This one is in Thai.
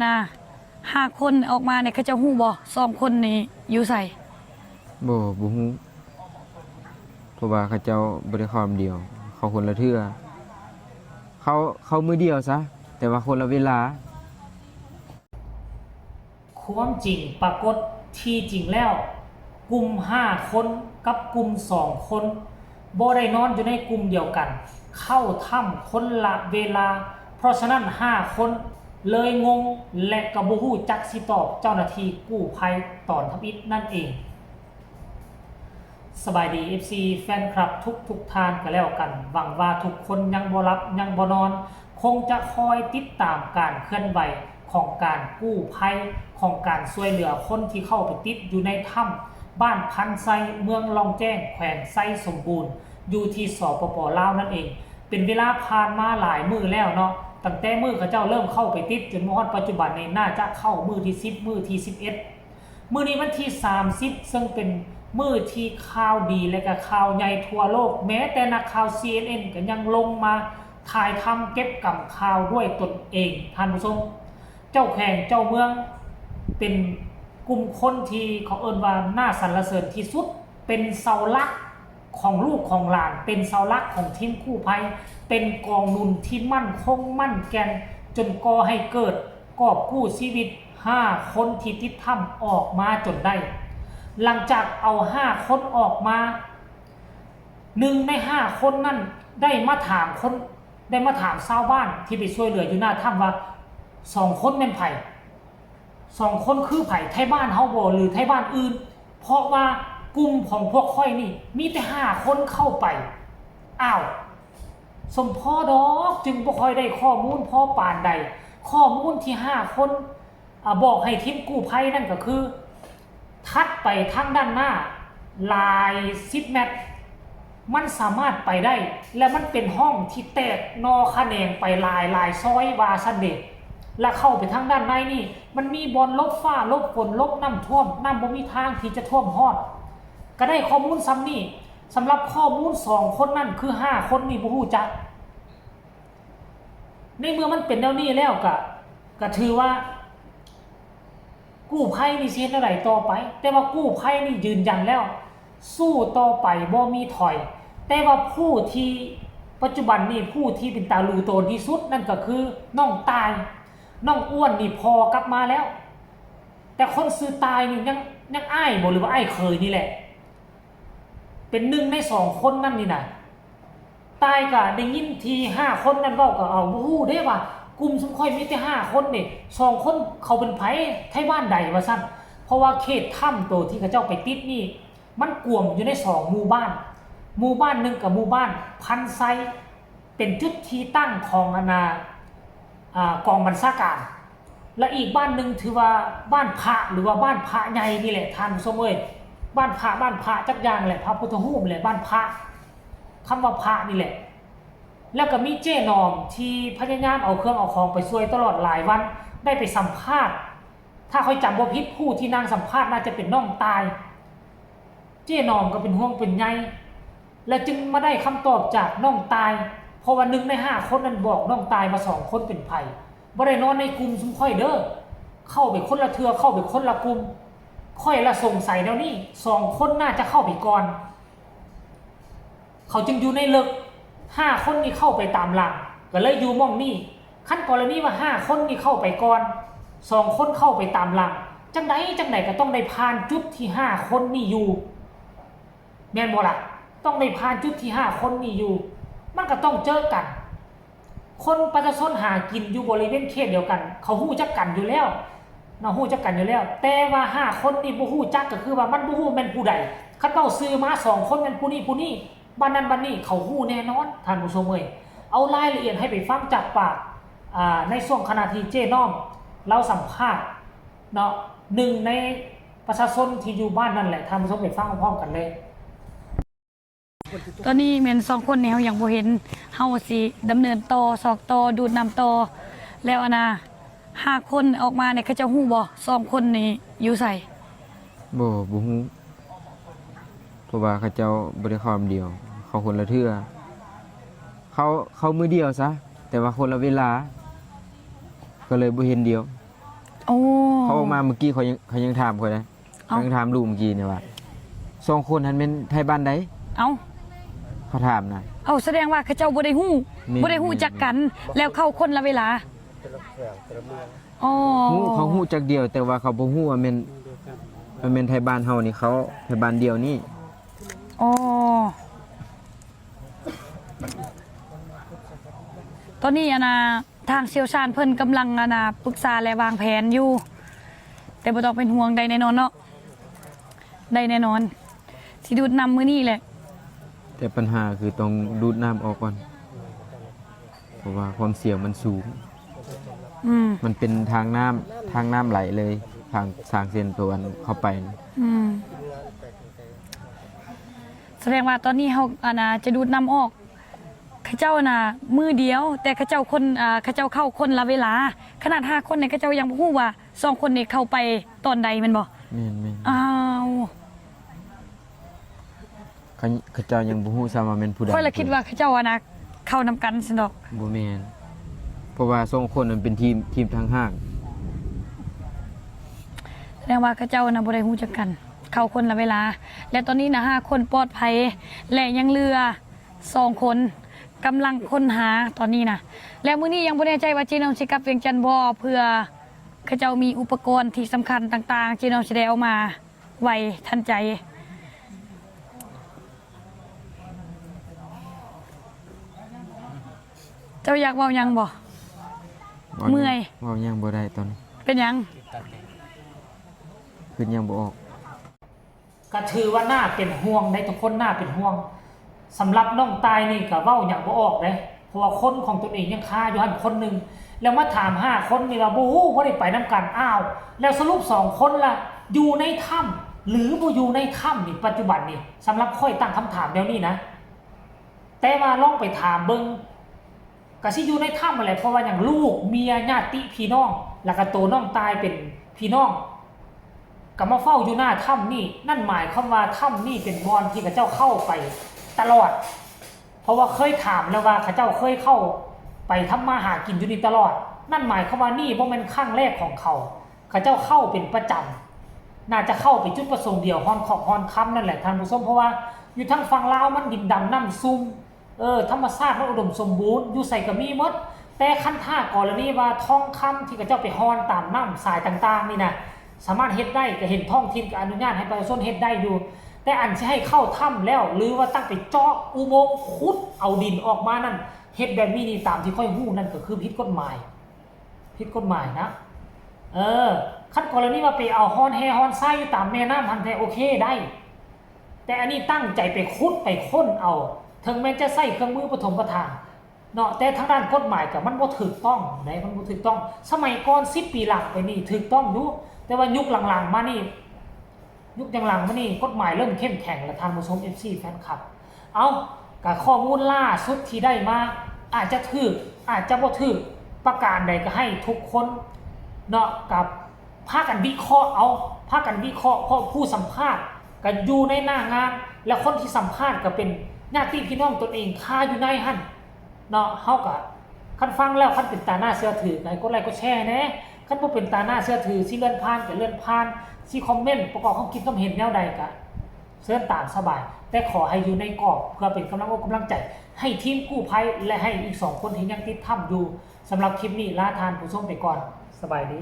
นะห้าคนออกมาเนี่ยเขาจะฮู้บ่2 คนนี้อยู่ใส่บ่ฮู้เพราะว่าเขาเจ้าบ่ได้เข้าเดียวเขาคนละเทื่อเขามือเดียวซะแต่ว่าคนละเวลาความจริงปรากฏที่จริงแล้วกลุ่ม5 คนกับกลุ่ม2 คนบ่ได้นอนอยู่ในกลุ่มเดียวกันเข้าถ้ำคนละเวลาเพราะฉะนั้น5 คนเลยงงและก็บ่ฮู้จักสิตอบเจ้าหน้าที่กู้ภัยตอนทับอิฐนั่นเองสบายดี FC แฟนคลับทุกท่านก็แล้วกันหวังว่าทุกคนยังบ่หลับยังบ่นอนคงจะคอยติดตามการเคลื่อนไหวของการกู้ภัยของการช่วยเหลือคนที่เข้าไปติดอยู่ในถ้ำบ้านพันไซเมืองลองแจ้งแขวงไซสมบูรณ์อยู่ที่สปป.ลาวนั่นเองเป็นเวลาผ่านมาหลายมื้อแล้วเนาะตั้งแต่มื้อเขาเจ้าเริ่มเข้าไปติดจนมาฮอดปัจจุบันนี้น่าจะเข้ามื้อที่10มื้อที่11มื้อนี้วันที่30ซึ่งเป็นมื้อที่ข่าวดีและก็ข่าวใหญ่ทั่วโลกแม้แต่นักข่าว CNN ก็ยังลงมาถ่ายทำเก็บกำข่าวด้วยตนเองท่านผู้ชมเจ้าแขวงเจ้าเมืองเป็นกลุ่มคนที่เขาเอิ้นว่าน่าสรรเสริญที่สุดเป็นเสาหลักของลูกของหลานเป็นเสาหลักของทีมกู้ภัยเป็นกองนุนที่มั่นคงมั่นแกนจนก่อให้เกิดกอบกู้ชีวิต5 คนที่ติดถ้ำออกมาจนได้หลังจากเอา5 คนออกมา1 ใน 5 คนนั่นได้มาถามชาวบ้านที่ไปช่วยเหลืออยู่หน้าถ้ำว่า2 คนเป็นไผ2 คนคือไผไทบ้านเฮาบ่หรือไทบ้านอื่นเพราะว่ากลุ่มของพวกค่อยนี่มีแต่5 คนเข้าไปอ้าวสมพ่อดอกจึงบ่ค่อยได้ข้อมูลพ่อปานใดข้อมูลที่5 คนบอกให้ทีมกู้ภัยนั่นก็คือทัดไปทางด้านหน้าหลาย10 เมตรมันสามารถไปได้และมันเป็นห้องที่แตกนอคะแนงไปหลายซอยวาซันเดชและเข้าไปทางด้านในนี่มันมีบอลลบฟ้าลบฝนลบน้ำท่วมน้ำบ่มีทางที่จะท่วมฮอดก็ได้ข้อมูลซ้ำนี่สำหรับข้อมูล2 คนนั่นคือ5 คนนี่บ่ฮู้จักในเมื่อมันเป็นแนวนี้แล้วก็ถือว่ากู้ภัยนี่สิเฮ็ดอะไรต่อไปแต่ว่ากู้ภัยนี่ยืนยันแล้วสู้ต่อไปบ่มีถอยแต่ว่าผู้ที่ปัจจุบันนี่ผู้ที่เป็นตาลูโตนที่สุดนั่นก็คือน้องตายน้องอ้วนนี่พอกลับมาแล้วแต่คนซื้อตายนี่ยังอ้ายบ่หรือว่าอ้ายเคยนี่แหละเป็น1 ใน 2 คนนั่นนี่น่ะตายก็ได้ยินที5 คนนั่นเว้าก็เอาบ่ฮู้เด้ว่ากลุ่มสมค่อยมีแต่5 คนนี่2 คนเขาเป็นไผไทบ้านใดว่าซั่นเพราะว่าเขตถ้ำตัวที่เขาเจ้าไปติดนี่มันกวมอยู่ใน2 หมู่บ้านหนึ่งกับหมู่บ้านพันไซเป็นจุดที่ตั้งของกองบัญชาการและอีกบ้านหนึ่งถือว่าบ้านพระหรือว่าบ้านพระใหญ่นี่แหละท่านผู้ชมเอ้ยบ้านพระจักอย่างแหละพระพุทธรูปแหละบ้านพระคำว่าพระนี่แหละแล้วก็มีเจ้นอมที่พยายามเอาเครื่องเอาของไปช่วยตลอดหลายวันได้ไปสัมภาษณ์ถ้าค่อยจำบ่ผิดผู้ที่นางสัมภาษณ์น่าจะเป็นน้องตายเจ้นอมก็เป็นห่วงเป็นใยและจึงมาได้คำตอบจากน้องตายเพราะว่า1 ใน 5 คนนั้นบอกน้องตายมา2 คนเป็นไผบ่ได้นอนในกลุ่มซุมค่อยเด้อเข้าไปคนละเทือเข้าไปคนละกลุ่มค่อยละสงสัยแล้วนี่2 คนน่าจะเข้าไปก่อนเขาจึงอยู่ในเลิก5 คนนี่เข้าไปตามหลังก็เลยอยู่ม่องนี่ขั้นกรณีว่า5 คนนี่เข้าไปก่อน2 คนเข้าไปตามหลังจังไดก็ต้องได้ผ่านจุดที่5 คนนี่อยู่แม่นบ่ล่ะต้องได้ผ่านจุดที่5 คนนี่อยู่มันก็ต้องเจอกันคนประชาชนหากินอยู่บริเวณเขตเดียวกันเขาฮู้จักกันอยู่แล้วเนาะฮู้จักกันอยู่แล้วแต่ว่า5 คนนี่บ่ฮู้จักก็คือว่ามันบ่ฮู้แม่นผู้ใดเขาเจ้าซื้อมา2 คนแม่นผู้นี้บ้านนั้นบ้านนี้เขาฮู้แน่นอนท่านผู้ชมเอ้ยเอารายละเอียดให้ไปฟังจากปากในช่วงขณะที่เจ้น้อมเราสัมภาษณ์เนาะ1 ในประชาชนที่อยู่บ้านนั่นแหละท่านผู้ชมไปฟังพร้อมกันเลยตอนนี้แม่น2 คนแนวยังบ่เห็นเฮาสิดำเนินต่อสอกต่อดูดน้ำต่อแล้ว5 คนออกมาเนี่ยเขาจะฮู้บ่2 คนนี้อยู่ใส่บ่ฮู้เพราะว่าเขาเจ้าบ่ได้เข้าเดียวเขาคนละเทื่อเขามือเดียวซะแต่ว่าคนละเวลาก็เลยบ่เห็นเดียว โอ้ เขาออกมาเมื่อกี้เขายังถามข่อยนะ เอ้า เขายังถามลูกเมื่อกี้เนี่ยว่า2คนนั้นเป็นไทบ้านใด เอ้า เขาถามนะ เอาแสดงว่าเขาเจ้าบ่ได้ฮู้ มี บ่ได้ฮู้จักกัน แล้วเข้าคนละเวลาอ๋อ เขาฮู้จักเดียว แต่ว่าเขาบ่ฮู้ว่ามันเป็นไทบ้านเฮานี่เขาไทบ้านเดียวนี่ อ๋อตอนนี้ทางเชี่ยวชาญเพิ่นกำลังปรึกษาและวางแผนอยู่ แต่บ่ต้องเป็นห่วงได้แน่นอนเนาะได้แน่นอนสิดูดนำมื้อนี้แหละ แต่ปัญหาคือต้องดูดน้ำออกก่อน เพราะว่าความเสี่ยงมันสูง อืม มันเป็นทางน้ำไหลเลย ทางสร้างเส้นตัวนั้นเข้าไปนะ อืมแสดงว่าตอนนี้เฮาจะดูดน้ำออกเขาเจ้ามือเดียว แต่เขาเจ้าคนเขาเจ้าเข้าคนละเวลา ขนาด5คนเนี่ยเขาเจ้ายังบ่ฮู้ว่า2คนนี่เข้าไปตอนใดแม่นบ่ แม่น อ้าว เขาเจ้ายังบ่ฮู้ซ้ำว่าแม่นผู้ใด ค่อยละคิดว่าเขาเจ้าเข้านำกันซั่นดอก บ่แม่นเพราะว่า2คนมันเป็นทีมทางห้าง แสดงว่าเขาเจ้าบ่ได้ฮู้จักกัน เข้าคนละเวลา และตอนนี้5คนปลอดภัยและยังเหลือ2คนกำลังค้นหาตอนนี้นะและมื้อนี้ยังบ่แน่ใจว่าจีน้องสิกลับเวียงจันทน์บ่เพื่อเขาเจ้ามีอุปกรณ์ที่สำคัญต่างๆจีน้องสิได้เอามาไวทันใจเจ้าอยากเว้าหยังบ่ เมื่อย เว้ายังบ่ได้ตอนนี้ เป็นหยัง ขึ้นยังบ่ออก ก็ถือว่าน่าเป็นห่วงได้ทุกคนน่าเป็นห่วงสำหรับน้องตายนี่ก็เว้าหยังบ่ออกเด้เพราะว่าคนของตนเองยังคาอยู่หั่นคนหนึงแล้วมาถาม5คนนี่ว่าบ่ฮู้บ่ได้ไปนํกันอ้าวแล้วสรุป2คนล่ะอยู่ในถ้ำหรือบ่อยู่ในถ้ำนี่ปัจจุบันนี่สำหรับค่อยตั้งคำถามแนวนี้นะแต่ว่าลองไปถามเบิ่งก็สิอยู่ในถ้ำนั่นแหละเพราะว่าอย่างลูกเมียญาติพี่น้องแล้วก็โตน้องตายเป็นพี่น้อง ก็มาเฝ้าอยู่หน้าถ้ำนี่นั่นหมายความว่าถ้ำนี่เป็นบอนที่ข้าเจ้าเข้าไปตลอด เพราะว่าเคยถามแล้วว่าข้าเจ้าเคยเข้าไปทำมาหากินอยู่นี่ตลอด นั่นหมายความว่านี่บ่แม่นครั้งแรกของเขาข้าเจ้าเข้าเป็นประจำน่าจะเข้าไปจุดประสงค์เดียวฮอนของฮอนค่ำนั่นแหละท่านผู้ชมเพราะว่าอยู่ทางฝั่งลาวมันดินดำน้ำซุ่มธรรมชาติมันอุดมสมบูรณ์อยู่ใส่ก็มีหมดแต่คันท่ากรณีว่าทองคำที่ข้าเจ้าไปฮอนตามน้ำสายต่างๆนี่นะสามารถเฮ็ดได้ก็เห็นท้องถิ่นก็อนุญาตให้ประชาชนเฮ็ดได้อยู่แต่อันที่ให้เข้าถ้ำแล้วหรือว่าตั้งไปเจาะอุโมงค์ขุดเอาดินออกมานั่นเฮ็ดแบบนี้นี่ตามที่ค่อยฮู้นั่นก็คือผิดกฎหมายนะคันกรณีว่าไปเอาฮอนแฮฮอนไส้อยู่ตามแม่น้ำหันแท้โอเคได้แต่อันนี้ตั้งใจไปขุดไปค้นเอาถึงแม้จะใช้เครื่องมือปฐมประทานเนาะแต่ทางด้านกฎหมายก็มันบ่ถูกต้องไหนมันบ่ถูกต้องสมัยก่อน10ปีหลังไปนี่ถูกต้องอยู่แต่ว่ายุคหลังๆมานี่กฎหมายเริ่มเข้มแข็งแล้วท่านผู้ชม FC แฟนคลับเอากับข้อมูลล่าสุดที่ได้มาอาจจะถูกอาจจะบ่ถูกประการใดก็ให้ทุกคนเนาะกับพากันวิเคราะห์เพราะผู้สัมภาษณ์ก็อยู่ในหน้างานแล้วคนที่สัมภาษณ์ก็เป็นญาติพี่น้องตนเองคาอยู่ในหั่นเนาะเฮาก็คันฟังแล้วคันเป็นตาหน้าเชื่อถือให้กดไลค์กดแชร์แหน่คันบ่เป็นตาหน้าเชื่อถือสิเลื่อนผ่านก็เลื่อนผ่านสิคอมเมนต์ประกอบความคิดความเห็นแนวใดก็เชิญตามสบายแต่ขอให้อยู่ในกรอบเพื่อเป็นกำลังอกกำลังใจให้ทีมกู้ภัยและให้อีก2คนที่ยังติดถ้ำอยู่สำหรับคลิปนี้ลาทานผู้ชมไปก่อนสบายดี